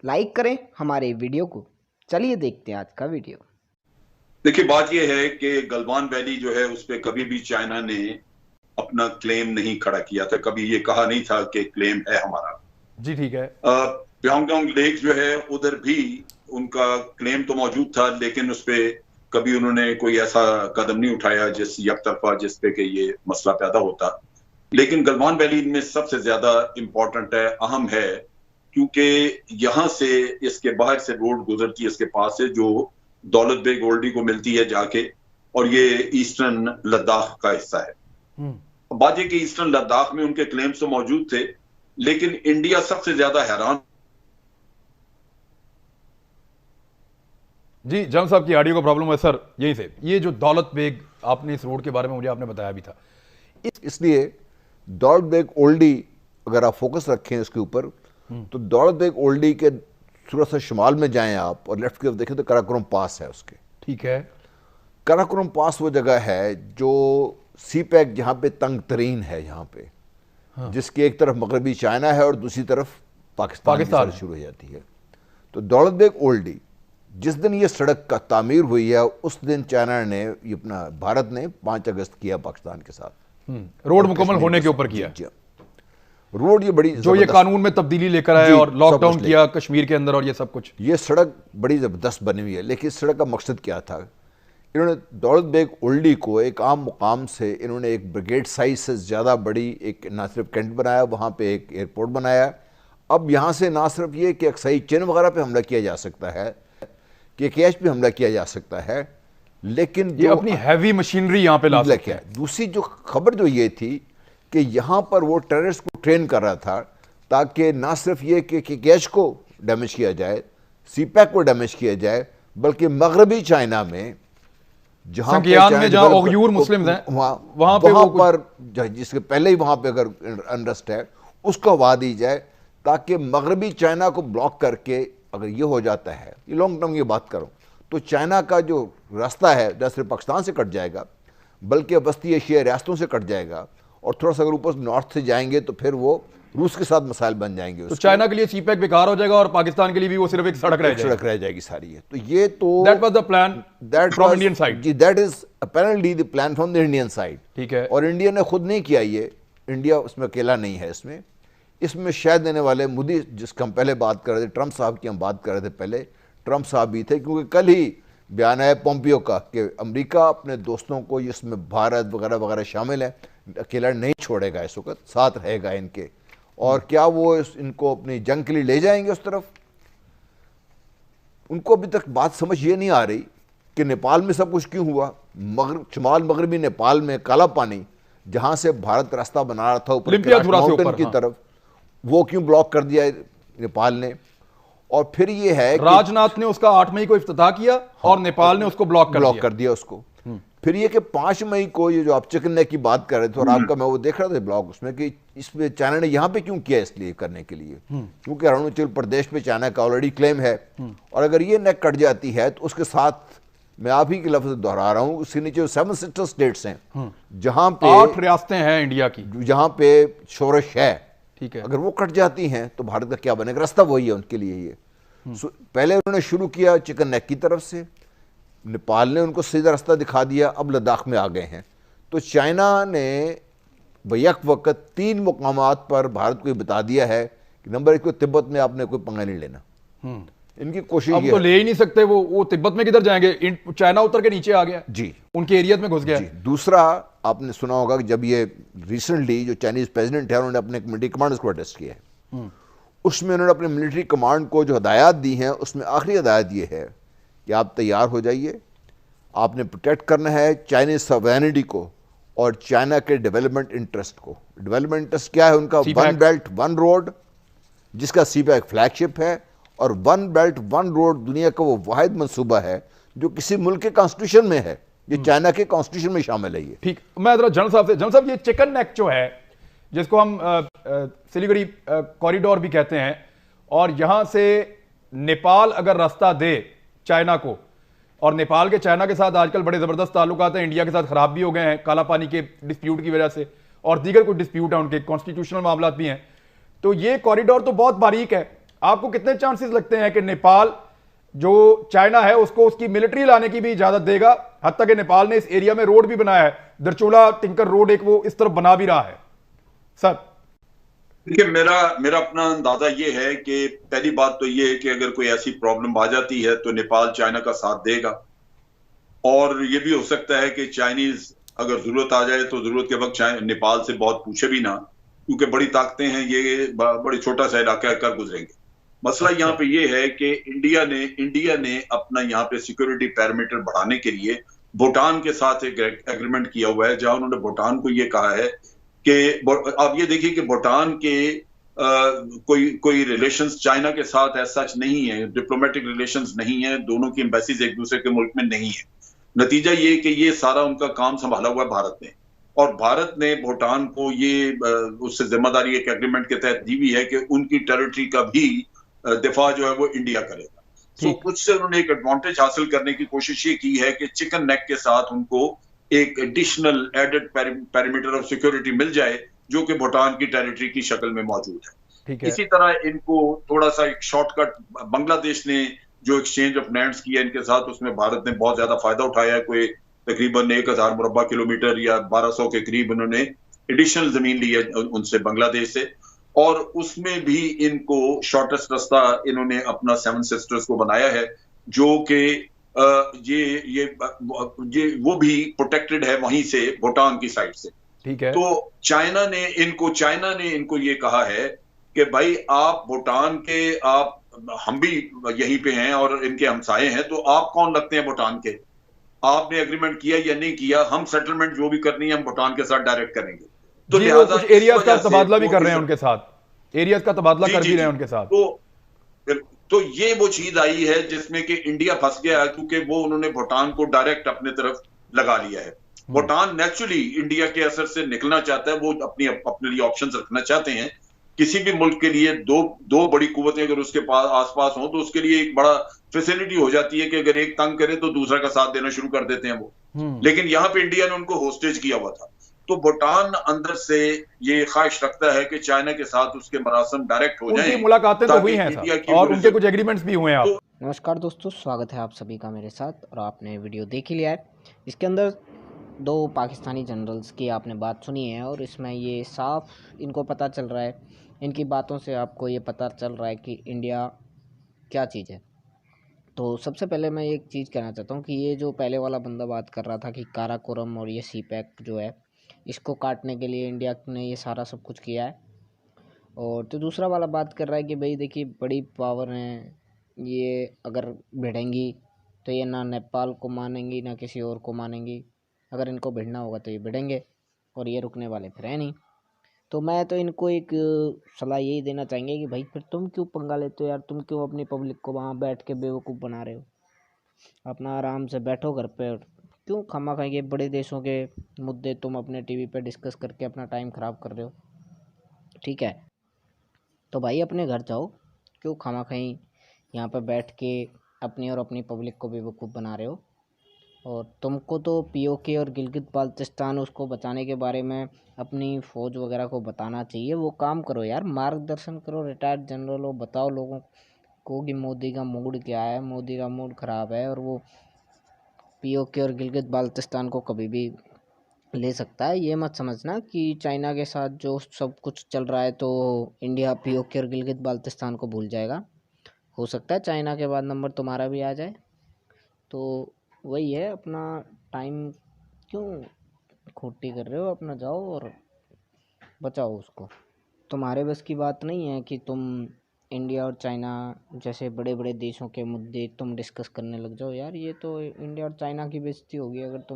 Like करें हमारे video को। चलिए देखते हैं आज का वीडियो। देखिए, बात यह है कि गलवान वैली जो है उस पर कभी भी चाइना ने अपना क्लेम नहीं खड़ा किया था। कभी ये कहा नहीं था कि क्लेम है हमारा। जी ठीक है। प्योंगयांग लेक जो है उधर भी उनका क्लेम तो मौजूद था, लेकिन उस पे कभी उन्होंने कोई ऐसा कदम नहीं उठाया जिस यकतरफा जिस पे कि ये मसला पैदा होता। लेकिन गलवान वैली इनमें सबसे ज्यादा इंपॉर्टेंट है, अहम है, क्योंकि यहाँ से इसके बाहर से रोड गुजरती है इसके पास से, जो दौलत बेग ओल्डी को मिलती है जाके, और ये ईस्टर्न लद्दाख का हिस्सा है। बात ये कि ईस्टर्न लद्दाख में उनके क्लेम्स तो मौजूद थे, लेकिन इंडिया सबसे ज्यादा हैरान। जी जंग साहब की ऑडियो का प्रॉब्लम है सर, यहीं से। ये जो दौलत बेग, आपने इस रोड के बारे में मुझे आपने बताया भी था। इसलिए दौलत बेग ओल्डी अगर आप फोकस रखें इसके ऊपर, तो दौलत बेग ओल्डी के थोड़ा सा शुमाल में जाएं आप और लेफ्ट की तरफ देखें तो कराकोरम पास है उसके। ठीक है। कराकोरम पास वो जगह है जो सी पैक जहाँ पे तंग तरीन है, यहाँ पे जिसकी एक तरफ मगरबी चाइना है और दूसरी तरफ पाकिस्तान शुरू हो जाती है। तो दौलत बेग ओल्डी जिस दिन ये सड़क का तामीर हुई है उस दिन चाइना ने ये अपना भारत ने 5 अगस्त किया पाकिस्तान के साथ। रोड मुकम्मल होने के ऊपर किया। रोड ये बड़ी जो ये कानून में तब्दीली लेकर आए और लॉकडाउन किया कश्मीर के अंदर और ये सब कुछ। ये सड़क बड़ी जबरदस्त बनी हुई है, लेकिन इस सड़क का मकसद क्या था? इन्होंने दौलत बेग ओल्डी को एक आम मुकाम से इन्होंने एक ब्रिगेड साइज से ज़्यादा बड़ी एक ना सिर्फ कैंट बनाया, वहाँ पे एक एयरपोर्ट बनाया। अब यहाँ से ना सिर्फ ये कि अक्साई चिन वगैरह पे हमला किया जा सकता है, कि कैश पे हमला किया जा सकता है, लेकिन ये अपनी हैवी मशीनरी यहाँ पे ला सकते हैं। दूसरी जो खबर जो ये थी कि यहाँ पर वो टेररिस्ट को ट्रेन कर रहा था ताकि ना सिर्फ ये कि कैश को डैमेज किया जाए, सीपैक को डैमेज किया जाए, बल्कि मगरबी चाइना में जहाँ उइगुर मुस्लिम हैं वहाँ पर जिसके पहले ही वहाँ पे अगर अनरेस्ट है उसको हवा दी जाए, ताकि मगरबी चाइना को ब्लॉक करके अगर ये हो जाता है, ये लॉन्ग टर्म की बात करूं, तो चाइना का जो रास्ता है न सिर्फ पाकिस्तान से कट जाएगा बल्कि वस्ती एशिया रियासतों से कट जाएगा, और थोड़ा सा अगर ऊपर नॉर्थ से जाएंगे तो फिर वो रूस के साथ मसाइल बन जाएंगे। तो चाइना के लिए सीपैक बेकार हो जाएगा और पाकिस्तान के लिए भी वो सिर्फ एक सड़क रह जाएगी सारी है। तो ये तो that was the plan from Indian side. जी, that is apparently the plan from the Indian side. ठीक है। और इंडिया ने खुद नहीं किया ये, इंडिया उसमें अकेला नहीं है। इसमें शह देने वाले मोदी, जिसका हम पहले बात कर रहे थे, ट्रंप साहब की हम बात कर रहे थे पहले, ट्रंप साहब भी थे, क्योंकि कल ही बयान आया पोम्पियो का कि अमेरिका अपने दोस्तों को, जिसमें भारत वगैरह वगैरह शामिल है, अकेला नहीं छोड़ेगा, इस वक्त साथ रहेगा इनके। और क्या वो इनको अपनी जंग के लिए ले जाएंगे उस तरफ? उनको अभी तक बात समझ ये नहीं आ रही कि नेपाल में सब कुछ क्यों हुआ। शुमाल मगरबी नेपाल में काला पानी, जहां से भारत रास्ता बना रहा था ऊपर माउंटेन की तरफ, वो क्यों ब्लॉक कर दिया नेपाल ने? और फिर ये है राजनाथ ने उसका 8 मई को इफ्तिताह किया और नेपाल ने उसको ब्लॉक कर दिया उसको। फिर ये कि 5 मई को ये जो आप चिकन नेक की बात कर रहे थे, और आपका मैं वो देख रहा था ब्लॉग उसमें, कि इसमें चाइना ने यहाँ पे क्यों किया, इसलिए करने के लिए क्योंकि अरुणाचल प्रदेश पे चाइना का ऑलरेडी क्लेम है, और अगर ये नेक कट जाती है तो उसके साथ मैं आप ही के लफ्ज दोहरा रहा हूँ, उसके नीचे 7 सिस्टर स्टेट्स हैं जहाँ पे 8 रियासतें हैं इंडिया की, जहाँ पे शोरश है। ठीक है। अगर वो कट जाती हैं तो भारत का क्या बनेगा? रास्ता वही है उनके लिए ये। पहले उन्होंने शुरू किया चिकन नेक की तरफ से, नेपाल ने उनको सीधा रास्ता दिखा दिया, अब लद्दाख में आ गए हैं। तो चाइना ने बैक वक्त 3 मुकामात पर भारत को बता दिया है कि नंबर 1 को तिब्बत में आपने कोई पंगा नहीं लेना। इनकी कोशिश अब तो ले ही नहीं सकते, वो तिब्बत में किधर जाएंगे? चाइना उतर के नीचे आ गया जी, उनके एरिया में घुस गया। दूसरा आपने सुना होगा कि जब ये रिसेंटली जो चाइनीज प्रेसिडेंट है उन्होंने अपने मिलिट्री कमांडर्स को अरेस्ट किया है, उसमें उन्होंने अपने मिलिट्री कमांड को जो हदायत दी हैं, उसमें आखिरी हदायत ये है कि आप तैयार हो जाइए, आपने प्रोटेक्ट करना है चाइनीज सॉवरेनिटी को और चाइना के डेवलपमेंट इंटरेस्ट को। डेवलपमेंट इंटरेस्ट क्या है उनका? 1 बेल्ट 1 रोड, जिसका सीपैक फ्लैगशिप है, और 1 बेल्ट 1 रोड दुनिया का वो वाहिद मंसूबा है जो किसी मुल्क के कॉन्स्टिट्यूशन में है, ये चाइना के कॉन्स्टिट्यूशन में शामिल है ये। ठीक, मैं जरा जनरल साहब से, जनरल साहब ये चिकन नेक जो है, जिसको हम सिलीगुड़ी कॉरिडोर भी कहते हैं, और यहां से नेपाल अगर रास्ता दे चाइना को, और नेपाल के चाइना के साथ आजकल बड़े जबरदस्त ताल्लुकात हैं, इंडिया के साथ खराब भी हो गए हैं काला पानी के डिस्प्यूट की वजह से, और दीगर कुछ डिस्प्यूट है, उनके कॉन्स्टिट्यूशनल मामला भी हैं, तो ये कॉरिडोर तो बहुत बारीक है। आपको कितने चांसेस लगते हैं कि नेपाल जो चाइना है उसको उसकी मिलिट्री लाने की भी इजाजत देगा? हद तक कि नेपाल ने इस एरिया में रोड भी बनाया है, दरचोला टिंकर रोड एक वो इस तरफ बना भी रहा है। सर देखिए, मेरा मेरा अपना अंदाजा ये है कि पहली बात तो ये है कि अगर कोई ऐसी प्रॉब्लम आ जाती है तो नेपाल चाइना का साथ देगा, और ये भी हो सकता है कि चाइनीज अगर जरूरत आ जाए तो जरूरत के वक्त नेपाल से बहुत पूछे भी ना, क्योंकि बड़ी ताकतें हैं, ये बड़ी छोटा सा इलाका कर गुजरेंगे। मसला यहाँ पे ये है कि इंडिया ने अपना यहाँ पे सिक्योरिटी पैरामीटर बढ़ाने के लिए भूटान के साथ एक एग्रीमेंट किया हुआ है, जहां उन्होंने भूटान को ये कहा है कि आप ये देखिए कि भूटान के कोई रिलेशंस चाइना के साथ ऐसा सच नहीं है, डिप्लोमेटिक रिलेशंस नहीं है, दोनों की एम्बेसीज एक दूसरे के मुल्क में नहीं है। नतीजा ये कि ये सारा उनका काम संभाला हुआ है भारत ने, और भारत ने भूटान को ये उससे जिम्मेदारी एक एग्रीमेंट के तहत दी हुई है कि उनकी टेरिटरी का भी दिफा जो है वो इंडिया करेगा। तो उससे उन्होंने एक एडवांटेज हासिल करने की कोशिश ये की है कि चिकन नेक के साथ उनको एक additional added parameter of security मिल जाए, जो कि भूटान की टेरिटरी की शक्ल में मौजूद है। इसी तरह इनको थोड़ा सा एक शॉर्टकट, बांग्लादेश ने जो एक्सचेंज ऑफ लैंड्स किया इनके साथ, उसमें भारत ने बहुत ज्यादा फायदा उठाया है। कोई तकरीबन 1000 मुरब्बा किलोमीटर या 1200 के करीब उन्होंने एडिशनल जमीन ली है उनसे, बांग्लादेश से, और उसमें भी इनको शॉर्टेस्ट रास्ता इन्होंने अपना सेवन सिस्टर्स को बनाया है, जो कि ये वो भी प्रोटेक्टेड है वहीं से, भूटान की साइड से। ठीक है। तो चाइना ने इनको ये कहा है कि भाई आप भूटान के, आप, हम भी यहीं पे हैं और इनके हमसाए हैं, तो आप कौन लगते हैं भूटान के? आपने एग्रीमेंट किया या नहीं किया, हम सेटलमेंट जो भी करनी है हम भूटान के साथ डायरेक्ट करेंगे। तो जी, वो कुछ एरियाज का तबादला भी कर रहे हैं उनके साथ, एरियाज का तबादला कर भी रहे हैं उनके साथ। तो ये वो चीज आई है जिसमें कि इंडिया फंस गया है, क्योंकि वो उन्होंने भूटान को डायरेक्ट अपने तरफ लगा लिया है। भूटान नेचुरली इंडिया के असर से निकलना चाहता है, वो अपने लिए ऑप्शंस रखना चाहते हैं। किसी भी मुल्क के लिए दो बड़ी कुव्वतें अगर उसके पास आसपास हो तो उसके लिए एक बड़ा फैसिलिटी हो जाती है कि अगर एक तंग करे तो दूसरा का साथ देना शुरू कर देते हैं वो। लेकिन यहाँ पे इंडिया ने उनको होस्टेज किया हुआ था, तो भूटान अंदर से ये ख्वाहिश रखता है कि चाइना के साथ उसके मरासम डायरेक्ट हो जाएं। उनकी मुलाकातें तो हुई हैं सर, और उनके कुछ एग्रीमेंट्स भी हुए हैं। आप नमस्कार दोस्तों, स्वागत है आप सभी का मेरे साथ, और आपने वीडियो देख ही लिया है। इसके अंदर 2 पाकिस्तानी जनरल्स की आपने बात सुनी है, और इसमें ये साफ इनको पता चल रहा है, इनकी बातों से आपको ये पता चल रहा है कि इंडिया क्या चीज़ है। तो सबसे पहले मैं एक चीज़ कहना चाहता हूँ कि ये जो पहले वाला बंदा बात कर रहा था कि काराकोरम और ये सी पैक जो है, इसको काटने के लिए इंडिया ने ये सारा सब कुछ किया है। और तो दूसरा वाला बात कर रहा है कि भाई देखिए बड़ी पावर हैं, ये अगर भिड़ेंगी तो ये ना नेपाल को मानेंगी ना किसी और को मानेंगी, अगर इनको भिड़ना होगा तो ये भिड़ेंगे, और ये रुकने वाले फिर है नहीं। तो मैं तो इनको एक सलाह यही देना चाहेंगे कि भाई फिर तुम क्यों पंगा लेते हो यार, तुम क्यों अपनी पब्लिक को वहाँ बैठ के बेवकूफ़ बना रहे हो? अपना आराम से बैठो घर पे, क्यों खामा खाएंगे बड़े देशों के मुद्दे तुम अपने टीवी पे डिस्कस करके अपना टाइम ख़राब कर रहे हो। ठीक है, तो भाई अपने घर जाओ, क्यों खामा खाई यहाँ पर बैठ के अपनी और अपनी पब्लिक को बेवकूफ़ बना रहे हो? और तुमको तो पीओके और गिलगित बाल्टिस्तान उसको बचाने के बारे में अपनी फ़ौज वगैरह को बताना चाहिए। वो काम करो यार, मार्गदर्शन करो, रिटायर्ड जनरल हो, बताओ लोगों को कि मोदी का मूड क्या है। मोदी का मूड ख़राब है और वो पीओके और गिलगित बाल्टिस्तान को कभी भी ले सकता है। ये मत समझना कि चाइना के साथ जो सब कुछ चल रहा है तो इंडिया पीओके और गिलगित बाल्टिस्तान को भूल जाएगा। हो सकता है चाइना के बाद नंबर तुम्हारा भी आ जाए। तो वही है, अपना टाइम क्यों खोटी कर रहे हो? अपना जाओ और बचाओ उसको। तुम्हारे बस की बात नहीं है कि तुम इंडिया और चाइना जैसे बड़े बड़े देशों के मुद्दे तुम डिस्कस करने लग जाओ यार। ये तो इंडिया और चाइना की बेइज्जती होगी अगर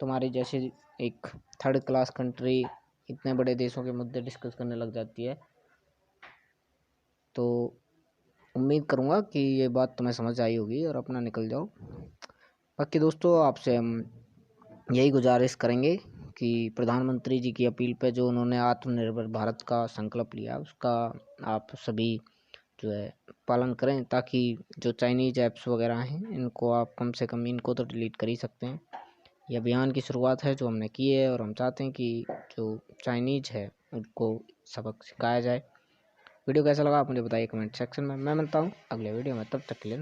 तुम्हारी जैसे एक थर्ड क्लास कंट्री इतने बड़े देशों के मुद्दे डिस्कस करने लग जाती है। तो उम्मीद करूँगा कि ये बात तुम्हें समझ आई होगी और अपना निकल जाओ। बाकी दोस्तों, आपसे हम यही गुजारिश करेंगे कि प्रधानमंत्री जी की अपील पे जो उन्होंने आत्मनिर्भर भारत का संकल्प लिया, उसका आप सभी जो है पालन करें, ताकि जो चाइनीज़ ऐप्स वगैरह हैं इनको आप कम से कम इनको तो डिलीट कर ही सकते हैं। ये अभियान की शुरुआत है जो हमने की है, और हम चाहते हैं कि जो चाइनीज़ है उनको सबक सिखाया जाए। वीडियो कैसा लगा आप मुझे बताइए कमेंट सेक्शन में। मैं मिलता हूँ अगले वीडियो में, तब तक के लिए